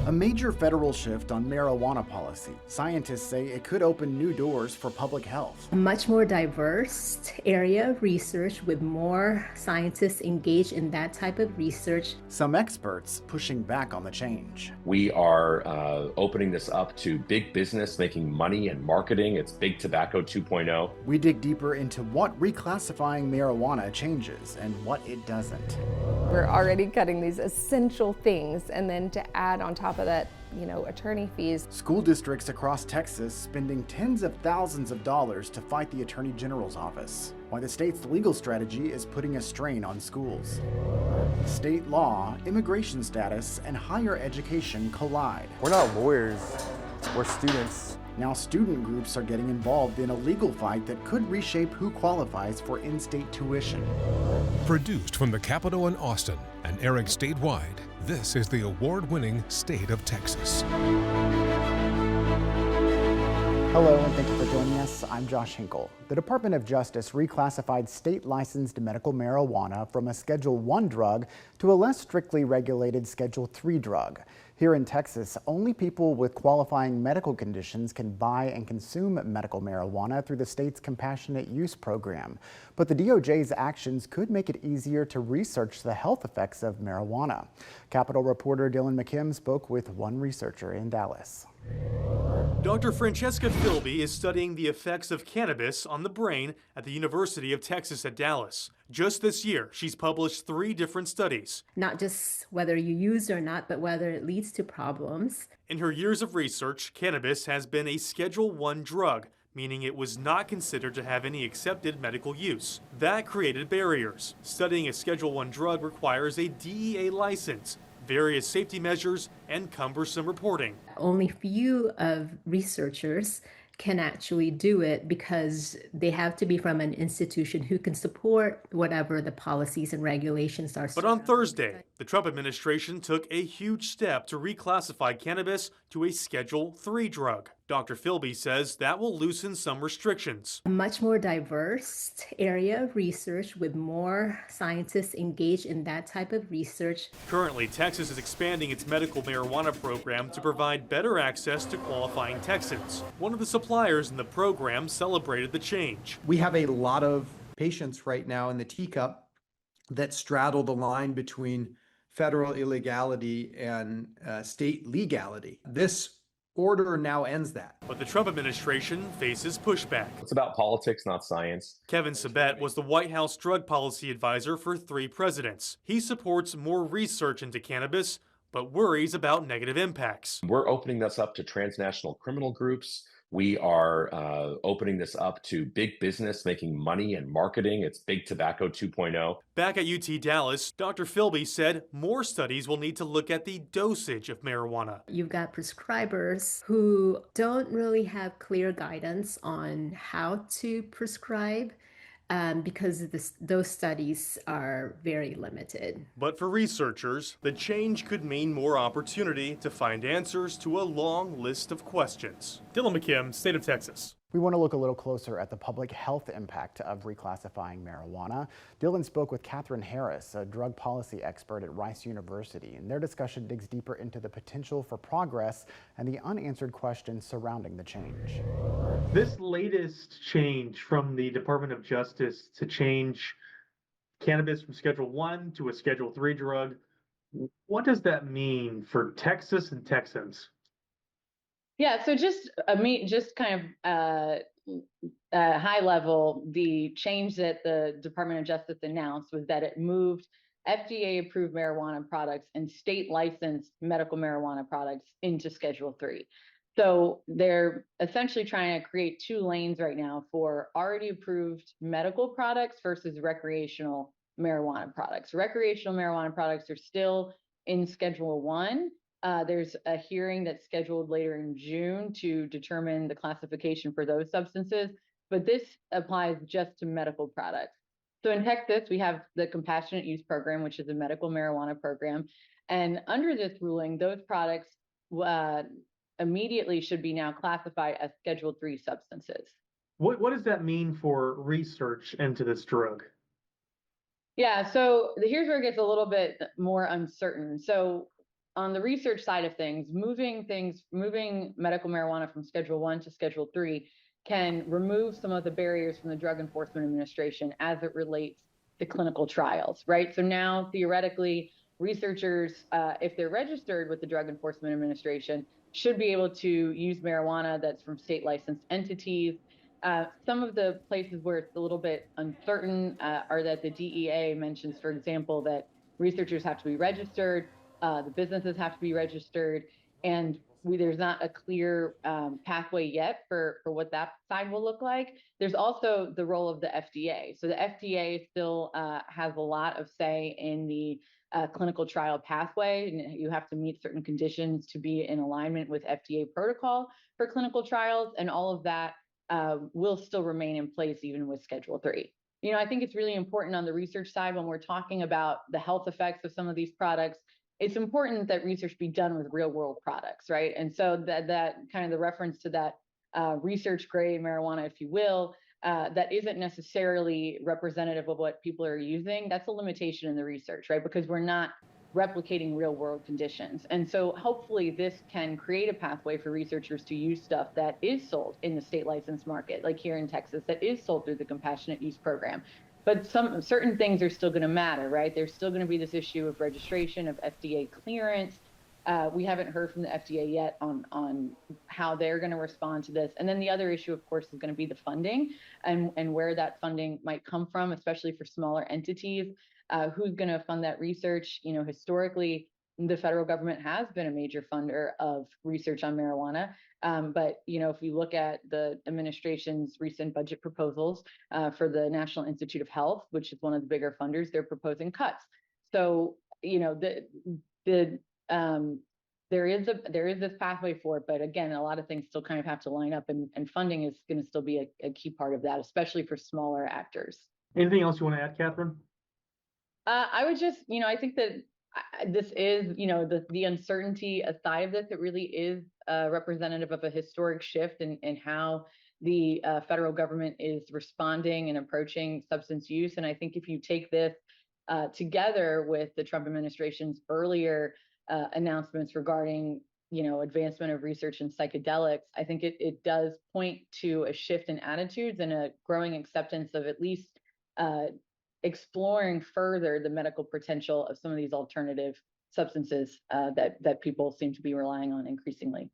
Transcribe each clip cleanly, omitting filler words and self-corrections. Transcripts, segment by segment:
A major federal shift on marijuana policy. Scientists say it could open new doors for public health. A much more diverse area of research with more scientists engaged in that type of research. Some experts pushing back on the change. We are opening this up to big business making money and marketing. It's big tobacco 2.0. We dig deeper into what reclassifying marijuana changes and what it doesn't. We're already cutting these essential things, and then to add on top of that, attorney fees. School districts across Texas spending tens of thousands of dollars to fight the Attorney General's office. Why the state's legal strategy is putting a strain on schools. State law, immigration status, and higher education collide. We're not lawyers, we're students. Now student groups are getting involved in a legal fight that could reshape who qualifies for in-state tuition. Produced from the Capitol in Austin and airing statewide, this is the award-winning State of Texas. Hello, and thank you for joining us. I'm Josh Hinkle. The Department of Justice reclassified state-licensed medical marijuana from a Schedule I drug to a less strictly regulated Schedule III drug. Here in Texas, only people with qualifying medical conditions can buy and consume medical marijuana through the state's compassionate use program. But the DOJ's actions could make it easier to research the health effects of marijuana. Capitol reporter Dylan McKim spoke with one researcher in Dallas. Dr. Francesca Philby is studying the effects of cannabis on the brain at the University of Texas at Dallas. Just this year, she's published 3 different studies. Not just whether you use or not, but whether it leads to problems. In her years of research, cannabis has been a Schedule I drug, meaning it was not considered to have any accepted medical use. That created barriers. Studying a Schedule I drug requires a DEA license, various safety measures, and cumbersome reporting. Only few of researchers can actually do it because they have to be from an institution who can support whatever the policies and regulations are. But on Thursday, the Trump administration took a huge step to reclassify cannabis to a Schedule III drug. Dr. Philby says that will loosen some restrictions. A much more diverse area of research with more scientists engaged in that type of research. Currently, Texas is expanding its medical marijuana program to provide better access to qualifying Texans. One of the suppliers in the program celebrated the change. We have a lot of patients right now in the teacup that straddle the line between federal illegality and state legality. This order now ends that. But the Trump administration faces pushback. It's about politics, not science. Kevin Sabet was the White House drug policy advisor for 3 presidents. He supports more research into cannabis, but worries about negative impacts. We're opening this up to transnational criminal groups. We are opening this up to big business making money and marketing. It's big tobacco 2.0. Back at UT Dallas, Dr. Philby said more studies will need to look at the dosage of marijuana. You've got prescribers who don't really have clear guidance on how to prescribe because those studies are very limited. But for researchers, the change could mean more opportunity to find answers to a long list of questions. Dylan McKim, State of Texas. We want to look a little closer at the public health impact of reclassifying marijuana. Dylan spoke with Catherine Harris, a drug policy expert at Rice University, and their discussion digs deeper into the potential for progress and the unanswered questions surrounding the change. This latest change from the Department of Justice to change cannabis from Schedule I to a Schedule III drug, what does that mean for Texas and Texans? Yeah, so just kind of high level, the change that the Department of Justice announced was that it moved FDA-approved marijuana products and state-licensed medical marijuana products into Schedule III. So they're essentially trying to create 2 lanes right now for already approved medical products versus recreational marijuana products. Recreational marijuana products are still in Schedule I. There's a hearing that's scheduled later in June to determine the classification for those substances, but this applies just to medical products. So in Texas, we have the Compassionate Use Program, which is a medical marijuana program. And under this ruling, those products immediately should be now classified as Schedule III substances. What does that mean for research into this drug? Yeah, so here's where it gets a little bit more uncertain. So on the research side of things, moving medical marijuana from Schedule 1 to Schedule 3 can remove some of the barriers from the Drug Enforcement Administration as it relates to clinical trials, right? So now, theoretically, researchers, if they're registered with the Drug Enforcement Administration, should be able to use marijuana that's from state licensed entities. Some of the places where it's a little bit uncertain are that the DEA mentions, for example, that researchers have to be registered, the businesses have to be registered, and there's not a clear pathway yet for what that side will look like. There's also the role of the FDA. So the FDA still has a lot of say in the clinical trial pathway, and you have to meet certain conditions to be in alignment with FDA protocol for clinical trials, and all of that will still remain in place even with Schedule 3. You know, I think it's really important on the research side when we're talking about the health effects of some of these products. It's important that research be done with real world products, right? And so that kind of the reference to that research grade marijuana, if you will, that isn't necessarily representative of what people are using. That's a limitation in the research, right? Because we're not replicating real world conditions. And so hopefully this can create a pathway for researchers to use stuff that is sold in the state license market, like here in Texas, that is sold through the compassionate use program. But some certain things are still going to matter, right? There's still going to be this issue of registration, of FDA clearance. We haven't heard from the FDA yet on how they're going to respond to this. And then the other issue, of course, is going to be the funding and where that funding might come from, especially for smaller entities. Who's going to fund that research? You know, historically, the federal government has been a major funder of research on marijuana. But, you know, if we look at the administration's recent budget proposals for the National Institute of Health, which is one of the bigger funders, they're proposing cuts. So, you know, there is this pathway for it, but again, a lot of things still kind of have to line up, and funding is going to still be a key part of that, especially for smaller actors. Anything else you want to add, Catherine? I would just, you know, I think that this is, you know, the uncertainty aside of this, it really is representative of a historic shift in how the federal government is responding and approaching substance use. And I think if you take this together with the Trump administration's earlier announcements regarding, you know, advancement of research in psychedelics, I think it does point to a shift in attitudes and a growing acceptance of at least exploring further the medical potential of some of these alternative substances that people seem to be relying on increasingly.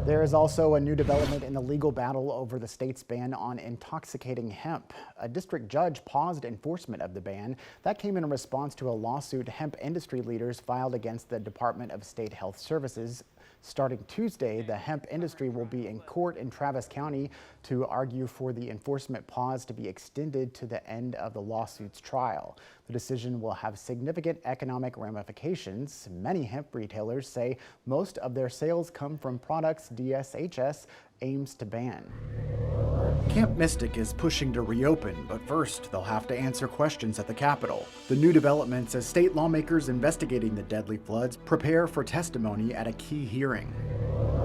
There is also a new development in the legal battle over the state's ban on intoxicating hemp. A district judge paused enforcement of the ban. That came in response to a lawsuit hemp industry leaders filed against the Department of State Health Services. Starting Tuesday, the hemp industry will be in court in Travis County to argue for the enforcement pause to be extended to the end of the lawsuit's trial. The decision will have significant economic ramifications. Many hemp retailers say most of their sales come from products DSHS aims to ban. Camp Mystic is pushing to reopen, but first they'll have to answer questions at the Capitol. The new developments as state lawmakers investigating the deadly floods prepare for testimony at a key hearing.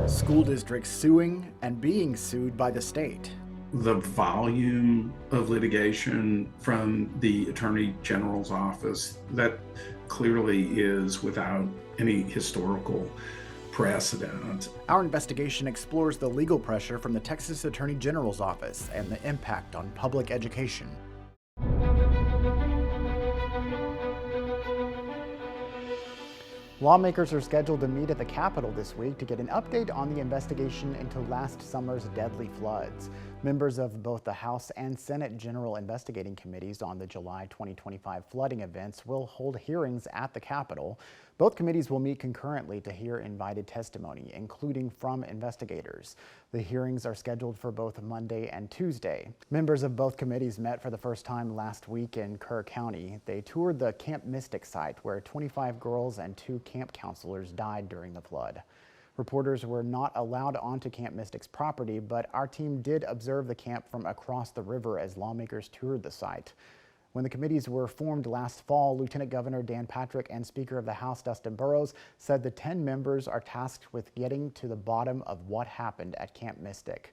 School districts suing and being sued by the state. The volume of litigation from the Attorney General's office, that clearly is without any historical precedent. Our investigation explores the legal pressure from the Texas Attorney General's office and the impact on public education. Lawmakers are scheduled to meet at the Capitol this week to get an update on the investigation into last summer's deadly floods. Members of both the House and Senate General Investigating Committees on the July 2025 flooding events will hold hearings at the Capitol. Both committees will meet concurrently to hear invited testimony, including from investigators. The hearings are scheduled for both Monday and Tuesday. Members of both committees met for the first time last week in Kerr County. They toured the Camp Mystic site where 25 girls and 2 camp counselors died during the flood. Reporters were not allowed onto Camp Mystic's property, but our team did observe the camp from across the river as lawmakers toured the site. When the committees were formed last fall, Lieutenant Governor Dan Patrick and Speaker of the House Dustin Burrows said the 10 members are tasked with getting to the bottom of what happened at Camp Mystic.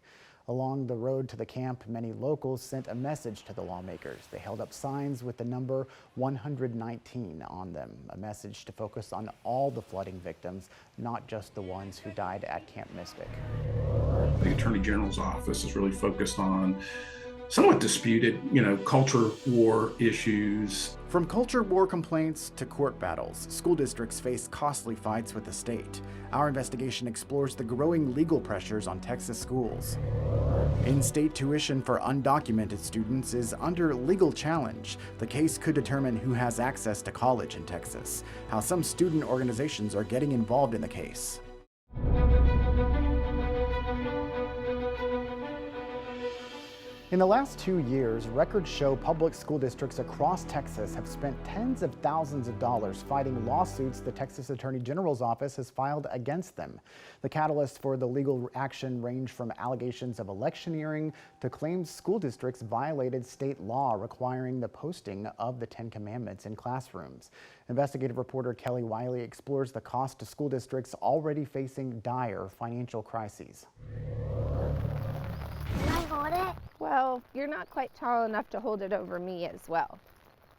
Along the road to the camp, many locals sent a message to the lawmakers. They held up signs with the number 119 on them, a message to focus on all the flooding victims, not just the ones who died at Camp Mystic. The Attorney General's office is really focused on somewhat disputed, culture war issues. From culture war complaints to court battles, school districts face costly fights with the state. Our investigation explores the growing legal pressures on Texas schools. In-state tuition for undocumented students is under legal challenge. The case could determine who has access to college in Texas, how some student organizations are getting involved in the case. In the last 2 years, records show public school districts across Texas have spent tens of thousands of dollars fighting lawsuits the Texas Attorney General's office has filed against them. The catalyst for the legal action range from allegations of electioneering to claims school districts violated state law requiring the posting of the Ten Commandments in classrooms. Investigative reporter Kelly Wiley explores the cost to school districts already facing dire financial crises. Can I hold it? Well, you're not quite tall enough to hold it over me as well.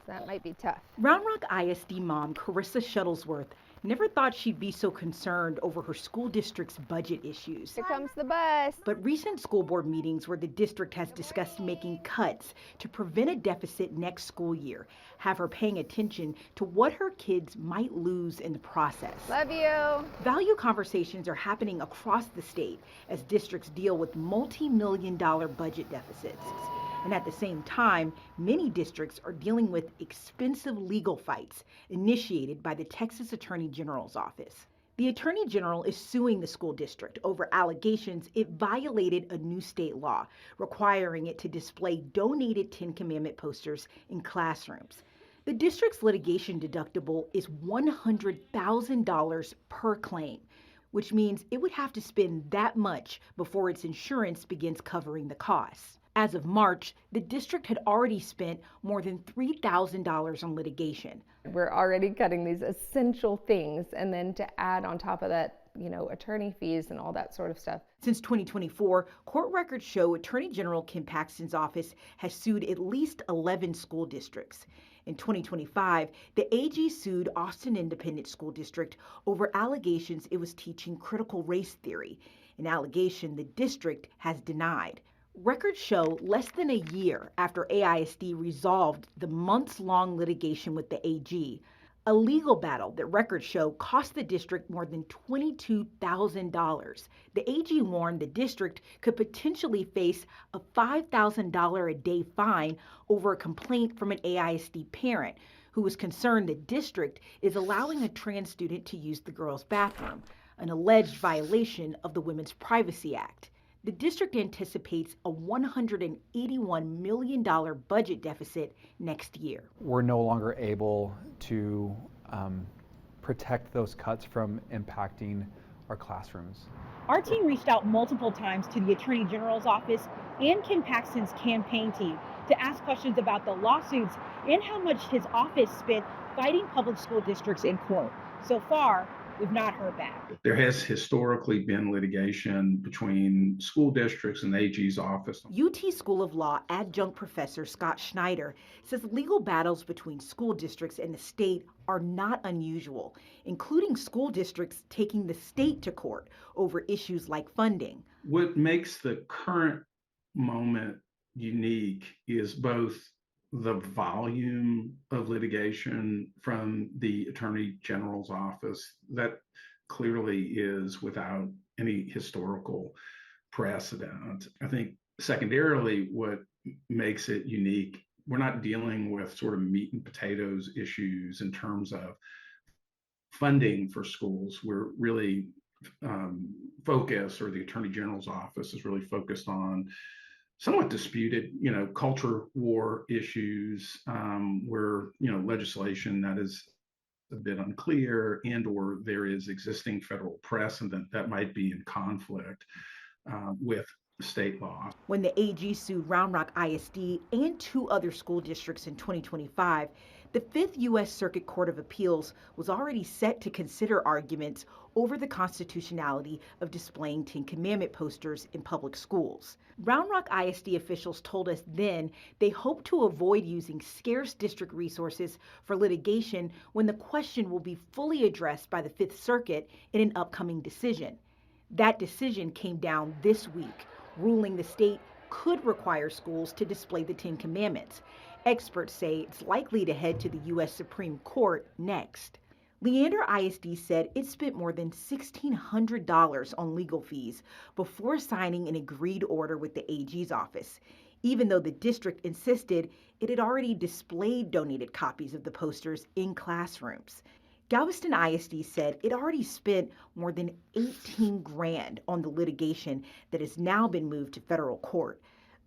So that might be tough. Round Rock ISD mom Carissa Shuttlesworth never thought she'd be so concerned over her school district's budget issues. Here comes the bus. But recent school board meetings where the district has discussed making cuts to prevent a deficit next school year have her paying attention to what her kids might lose in the process. Love you. Value conversations are happening across the state as districts deal with multi-million-dollar budget deficits. And at the same time, many districts are dealing with expensive legal fights initiated by the Texas Attorney General's office. The Attorney General is suing the school district over allegations it violated a new state law requiring it to display donated Ten Commandment posters in classrooms. The district's litigation deductible is $100,000 per claim, which means it would have to spend that much before its insurance begins covering the costs. As of March, the district had already spent more than $3,000 on litigation. We're already cutting these essential things, and then to add on top of that, attorney fees and all that sort of stuff. Since 2024, court records show Attorney General Kim Paxton's office has sued at least 11 school districts. In 2025, the AG sued Austin Independent School District over allegations it was teaching critical race theory, an allegation the district has denied. Records show less than a year after AISD resolved the months-long litigation with the AG, a legal battle that records show cost the district more than $22,000. The AG warned the district could potentially face a $5,000 a day fine over a complaint from an AISD parent who was concerned the district is allowing a trans student to use the girls' bathroom, an alleged violation of the Women's Privacy Act. The district anticipates a $181 million budget deficit next year. We're no longer able to protect those cuts from impacting our classrooms. Our team reached out multiple times to the Attorney General's office and Kim Paxton's campaign team to ask questions about the lawsuits and how much his office spent fighting public school districts in court. So far, we've not heard back. There has historically been litigation between school districts and the AG's office. UT School of Law adjunct professor Scott Schneider says legal battles between school districts and the state are not unusual, including school districts taking the state to court over issues like funding. What makes the current moment unique is both the volume of litigation from the Attorney General's office that clearly is without any historical precedent. I think secondarily, what makes it unique, we're not dealing with sort of meat and potatoes issues in terms of funding for schools. We're really focused, or the Attorney General's office is really focused on somewhat disputed, culture war issues where, legislation that is a bit unclear and or there is existing federal precedent that might be in conflict with state law. When the AG sued Round Rock ISD and 2 other school districts in 2025, The Fifth U.S. Circuit Court of Appeals was already set to consider arguments over the constitutionality of displaying Ten Commandment posters in public schools. Round Rock ISD officials told us then they hope to avoid using scarce district resources for litigation when the question will be fully addressed by the Fifth Circuit in an upcoming decision. That decision came down this week, ruling the state could require schools to display the Ten Commandments. Experts say it's likely to head to the U.S. Supreme Court next. Leander ISD said it spent more than $1,600 on legal fees before signing an agreed order with the AG's office, even though the district insisted it had already displayed donated copies of the posters in classrooms. Galveston ISD said it already spent more than $18 grand on the litigation that has now been moved to federal court.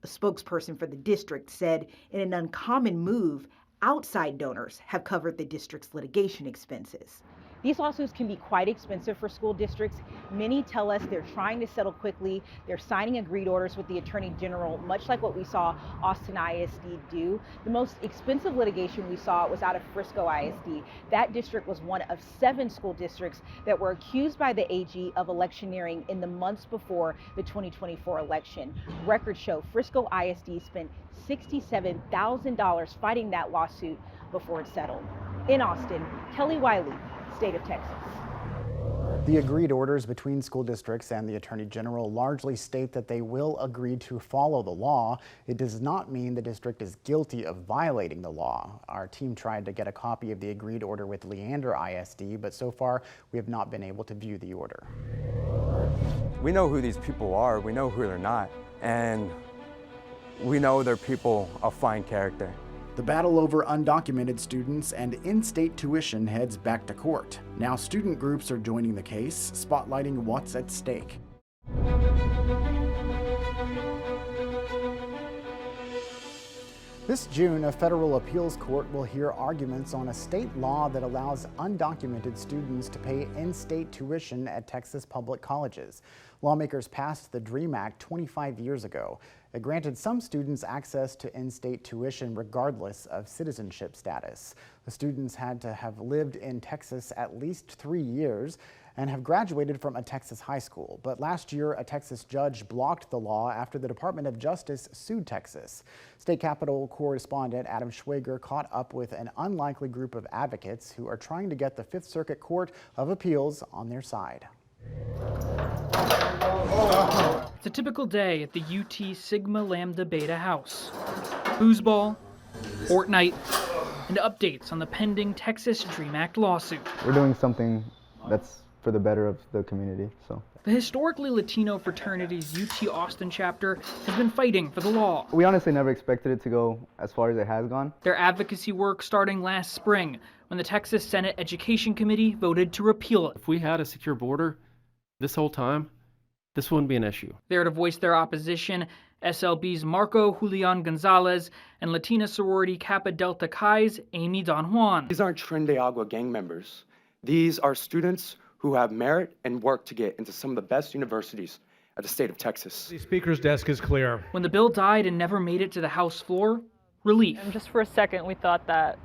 A spokesperson for the district said in an uncommon move, outside donors have covered the district's litigation expenses. These lawsuits can be quite expensive for school districts. Many tell us they're trying to settle quickly. They're signing agreed orders with the Attorney General, much like what we saw Austin ISD do. The most expensive litigation we saw was out of Frisco ISD. That district was one of 7 school districts that were accused by the AG of electioneering in the months before the 2024 election. Records show Frisco ISD spent $67,000 fighting that lawsuit before it settled. In Austin, Kelly Wiley, State of Texas. The agreed orders between school districts and the Attorney General largely state that they will agree to follow the law. It does not mean the district is guilty of violating the law. Our team tried to get a copy of the agreed order with Leander ISD, but so far we have not been able to view the order. We know who these people are, we know who they're not, and we know they're people of fine character. The battle over undocumented students and in-state tuition heads back to court. Now student groups are joining the case, spotlighting what's at stake. This June, a federal appeals court will hear arguments on a state law that allows undocumented students to pay in-state tuition at Texas public colleges. Lawmakers passed the DREAM Act 25 years ago. It granted some students access to in-state tuition regardless of citizenship status. The students had to have lived in Texas at least 3 years and have graduated from a Texas high school. But last year, a Texas judge blocked the law after the Department of Justice sued Texas. State Capitol correspondent Adam Schwager caught up with an unlikely group of advocates who are trying to get the Fifth Circuit Court of Appeals on their side. It's a typical day at the UT Sigma Lambda Beta House. Foosball, Fortnite, and updates on the pending Texas DREAM Act lawsuit. We're doing something that's for the better of the community, so. The historically Latino fraternity's UT Austin chapter has been fighting for the law. We honestly never expected it to go as far as it has gone. Their advocacy work starting last spring when the Texas Senate Education Committee voted to repeal it. If we had a secure border this whole time, this wouldn't be an issue. There to voice their opposition, SLB's Marco Julian Gonzalez and Latina sorority Kappa Delta Chi's Amy Don Juan. These aren't Tren de Agua gang members. These are students who have merit and work to get into some of the best universities at the state of Texas. The Speaker's desk is clear. When the bill died and never made it to the House floor, relief. And just for a second, we thought that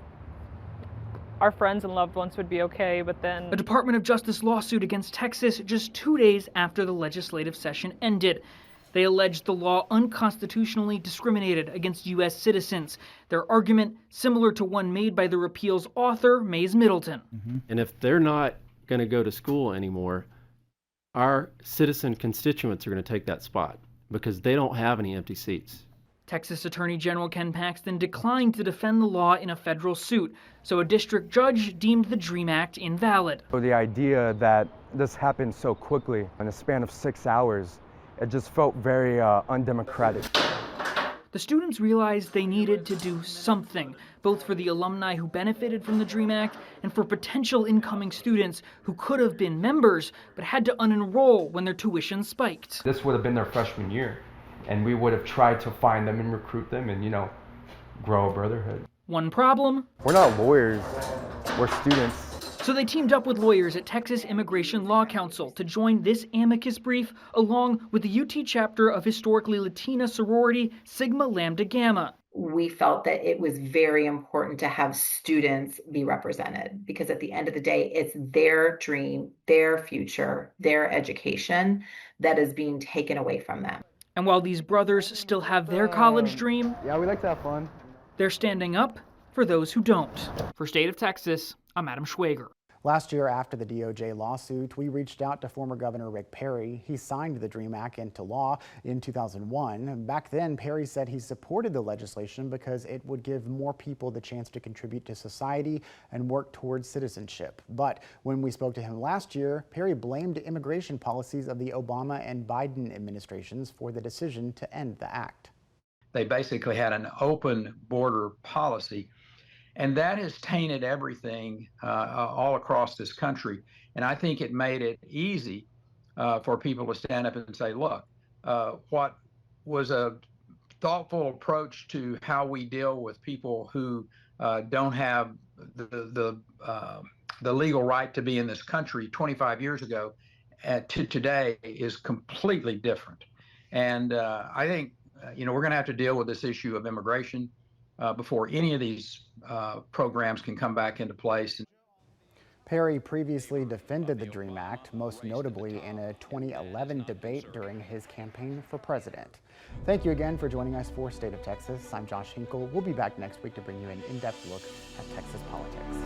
our friends and loved ones would be okay, but then... A Department of Justice lawsuit against Texas just 2 days after the legislative session ended. They alleged the law unconstitutionally discriminated against U.S. citizens. Their argument, similar to one made by the repeal's author, Mays Middleton. And if they're not going to go to school anymore, our citizen constituents are going to take that spot because they don't have any empty seats. Texas Attorney General Ken Paxton declined to defend the law in a federal suit, so a district judge deemed the DREAM Act invalid. So the idea that this happened so quickly in a span of 6 hours, it just felt very undemocratic. The students realized they needed to do something, both for the alumni who benefited from the DREAM Act and for potential incoming students who could have been members but had to unenroll when their tuition spiked. This would have been their freshman year, and we would have tried to find them and recruit them and, grow a brotherhood. One problem? We're not lawyers, we're students. So they teamed up with lawyers at Texas Immigration Law Council to join this amicus brief along with the UT chapter of historically Latina sorority Sigma Lambda Gamma. we felt that it was very important to have students be represented, because at the end of the day, it's their dream, their future, their education that is being taken away from them. And while these brothers still have their college dream, yeah, we like to have fun. They're standing up for those who don't. For State of Texas, I'm Adam Schwager. Last year, after the DOJ lawsuit, we reached out to former Governor Rick Perry. He signed the DREAM Act into law in 2001. Back then, Perry said he supported the legislation because it would give more people the chance to contribute to society and work towards citizenship. But when we spoke to him last year, Perry blamed immigration policies of the Obama and Biden administrations for the decision to end the act. They basically had an open border policy, and that has tainted everything all across this country. And I think it made it easy for people to stand up and say, look, what was a thoughtful approach to how we deal with people who don't have the legal right to be in this country 25 years ago to today is completely different. And I think we're going to have to deal with this issue of immigration before any of these programs can come back into place. Perry previously defended the DREAM Act, most notably in a 2011 debate during his campaign for president. Thank you again for joining us for State of Texas. I'm Josh Hinkle. We'll be back next week to bring you an in-depth look at Texas politics.